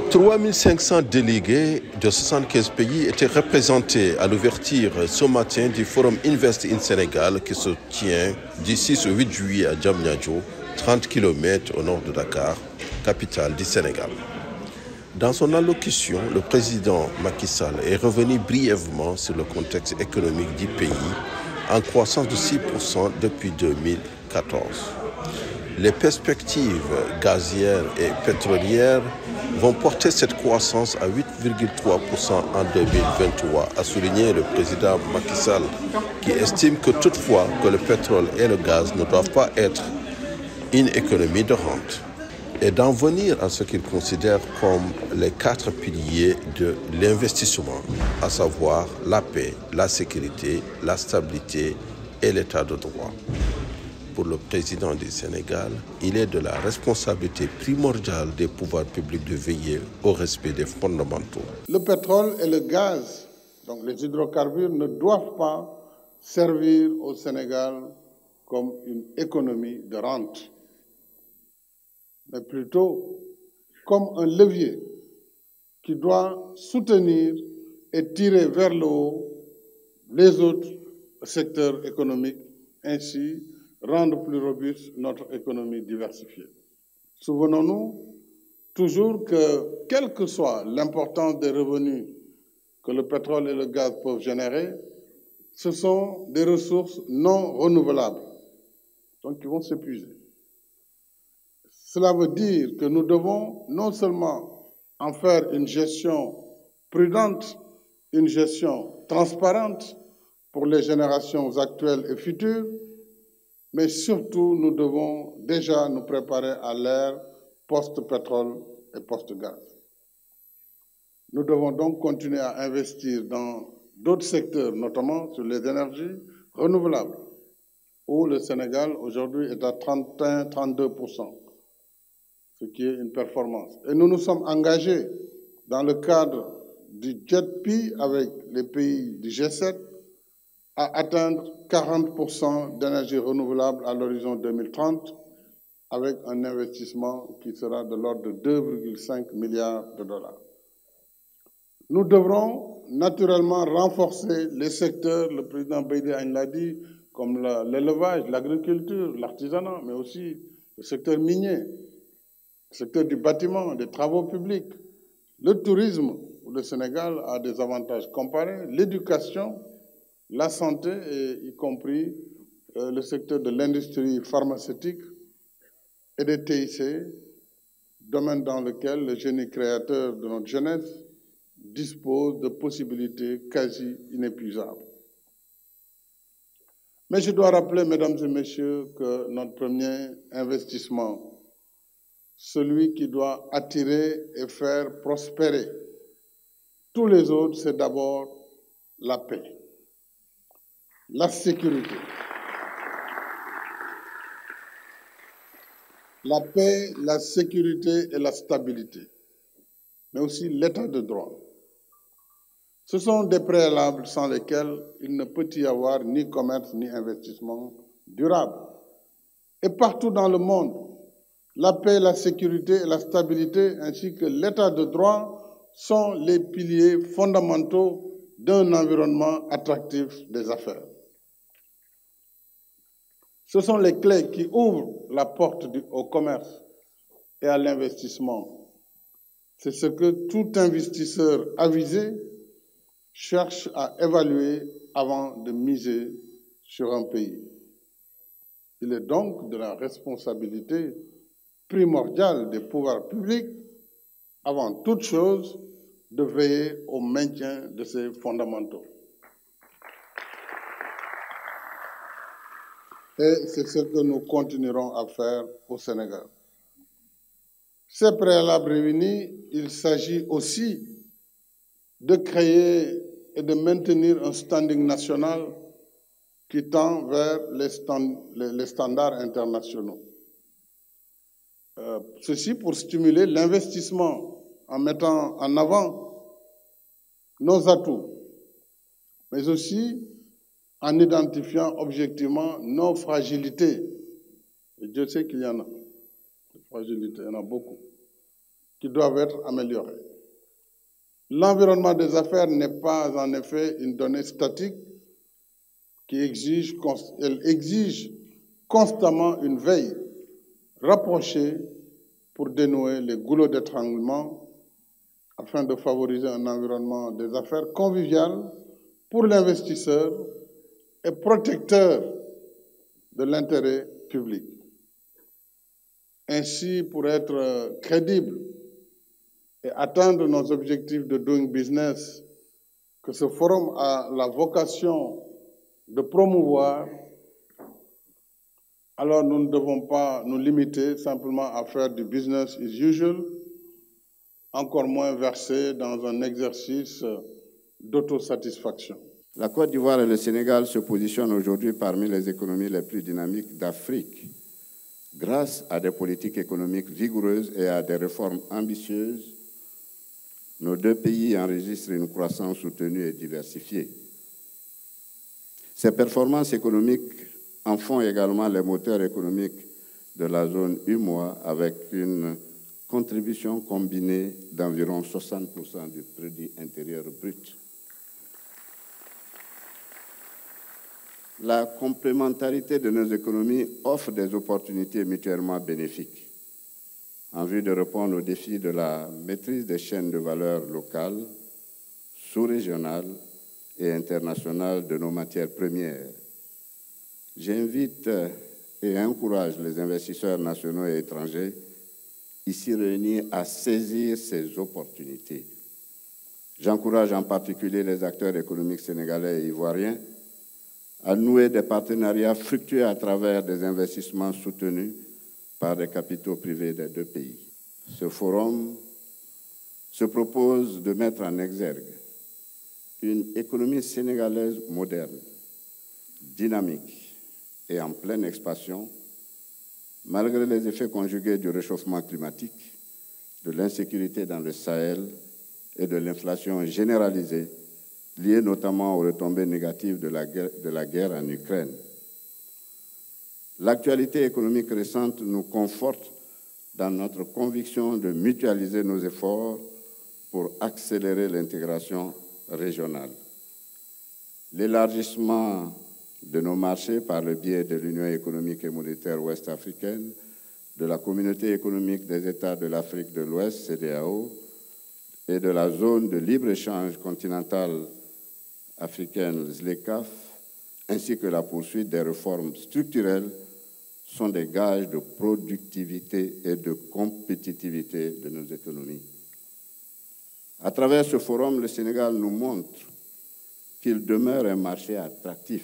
3500 délégués de 75 pays étaient représentés à l'ouverture ce matin du Forum Invest in Sénégal qui se tient du 6 au 8 juillet à Diamniadio, 30 km au nord de Dakar, capitale du Sénégal. Dans son allocution, le président Macky Sall est revenu brièvement sur le contexte économique du pays en croissance de 6% depuis 2014. Les perspectives gazières et pétrolières vont porter cette croissance à 8,3% en 2023, a souligné le président Macky Sall, qui estime que toutefois que le pétrole et le gaz ne doivent pas être une économie de rente, et d'en venir à ce qu'il considère comme les 4 piliers de l'investissement, à savoir la paix, la sécurité, la stabilité et l'état de droit. Pour le président du Sénégal, il est de la responsabilité primordiale des pouvoirs publics de veiller au respect des fondamentaux. Le pétrole et le gaz, donc les hydrocarbures, ne doivent pas servir au Sénégal comme une économie de rente, mais plutôt comme un levier qui doit soutenir et tirer vers le haut les autres secteurs économiques, ainsi rendre plus robuste notre économie diversifiée. Souvenons-nous toujours que, quelle que soit l'importance des revenus que le pétrole et le gaz peuvent générer, ce sont des ressources non renouvelables, donc qui vont s'épuiser. Cela veut dire que nous devons non seulement en faire une gestion prudente, une gestion transparente pour les générations actuelles et futures, mais surtout, nous devons déjà nous préparer à l'ère post-pétrole et post-gaz. Nous devons donc continuer à investir dans d'autres secteurs, notamment sur les énergies renouvelables, où le Sénégal aujourd'hui est à 31-32%, ce qui est une performance. Et nous nous sommes engagés dans le cadre du JETP avec les pays du G7 à atteindre 40% d'énergie renouvelable à l'horizon 2030 avec un investissement qui sera de l'ordre de 2,5 milliards de dollars. Nous devrons naturellement renforcer les secteurs, le président Bédi Agne l'a dit, comme l'élevage, l'agriculture, l'artisanat, mais aussi le secteur minier, le secteur du bâtiment, des travaux publics, le tourisme, où le Sénégal a des avantages comparés, l'éducation, la santé, et y compris le secteur de l'industrie pharmaceutique et des TIC, domaine dans lequel le génie créateur de notre jeunesse dispose de possibilités quasi inépuisables. Mais je dois rappeler, mesdames et messieurs, que notre premier investissement, celui qui doit attirer et faire prospérer tous les autres, c'est d'abord la paix. La sécurité. La paix, la sécurité et la stabilité, mais aussi l'état de droit. Ce sont des préalables sans lesquels il ne peut y avoir ni commerce ni investissement durable. Et partout dans le monde, la paix, la sécurité et la stabilité ainsi que l'état de droit sont les piliers fondamentaux d'un environnement attractif des affaires. Ce sont les clés qui ouvrent la porte au commerce et à l'investissement. C'est ce que tout investisseur avisé cherche à évaluer avant de miser sur un pays. Il est donc de la responsabilité primordiale des pouvoirs publics, avant toute chose, de veiller au maintien de ces fondamentaux. Et c'est ce que nous continuerons à faire au Sénégal. Ces préalables réunis, il s'agit aussi de créer et de maintenir un standing national qui tend vers les standards internationaux. Ceci pour stimuler l'investissement en mettant en avant nos atouts, mais aussi en identifiant objectivement nos fragilités. Et Dieu sait qu'il y en a. Des fragilités, il y en a beaucoup. qui doivent être améliorées. L'environnement des affaires n'est pas en effet une donnée statique elle exige constamment une veille rapprochée pour dénouer les goulots d'étranglement afin de favoriser un environnement des affaires convivial pour l'investisseur et protecteur de l'intérêt public. Ainsi, pour être crédible et atteindre nos objectifs de doing business que ce forum a la vocation de promouvoir, alors nous ne devons pas nous limiter simplement à faire du business as usual, encore moins verser dans un exercice d'autosatisfaction. La Côte d'Ivoire et le Sénégal se positionnent aujourd'hui parmi les économies les plus dynamiques d'Afrique, grâce à des politiques économiques vigoureuses et à des réformes ambitieuses. Nos deux pays enregistrent une croissance soutenue et diversifiée. Ces performances économiques en font également les moteurs économiques de la zone UEMOA avec une contribution combinée d'environ 60% du produit intérieur brut. La complémentarité de nos économies offre des opportunités mutuellement bénéfiques en vue de répondre aux défis de la maîtrise des chaînes de valeur locales, sous-régionales et internationales de nos matières premières. J'invite et encourage les investisseurs nationaux et étrangers ici réunis à saisir ces opportunités. J'encourage en particulier les acteurs économiques sénégalais et ivoiriens à nouer des partenariats fructueux à travers des investissements soutenus par des capitaux privés des deux pays. Ce forum se propose de mettre en exergue une économie sénégalaise moderne, dynamique et en pleine expansion, malgré les effets conjugués du réchauffement climatique, de l'insécurité dans le Sahel et de l'inflation généralisée, liée notamment aux retombées négatives de la guerre en Ukraine. L'actualité économique récente nous conforte dans notre conviction de mutualiser nos efforts pour accélérer l'intégration régionale. L'élargissement de nos marchés par le biais de l'Union économique et monétaire ouest-africaine, de la Communauté économique des États de l'Afrique de l'Ouest, CEDEAO, et de la zone de libre-échange continentale africaine, ZLECAf, ainsi que la poursuite des réformes structurelles sont des gages de productivité et de compétitivité de nos économies. À travers ce forum, le Sénégal nous montre qu'il demeure un marché attractif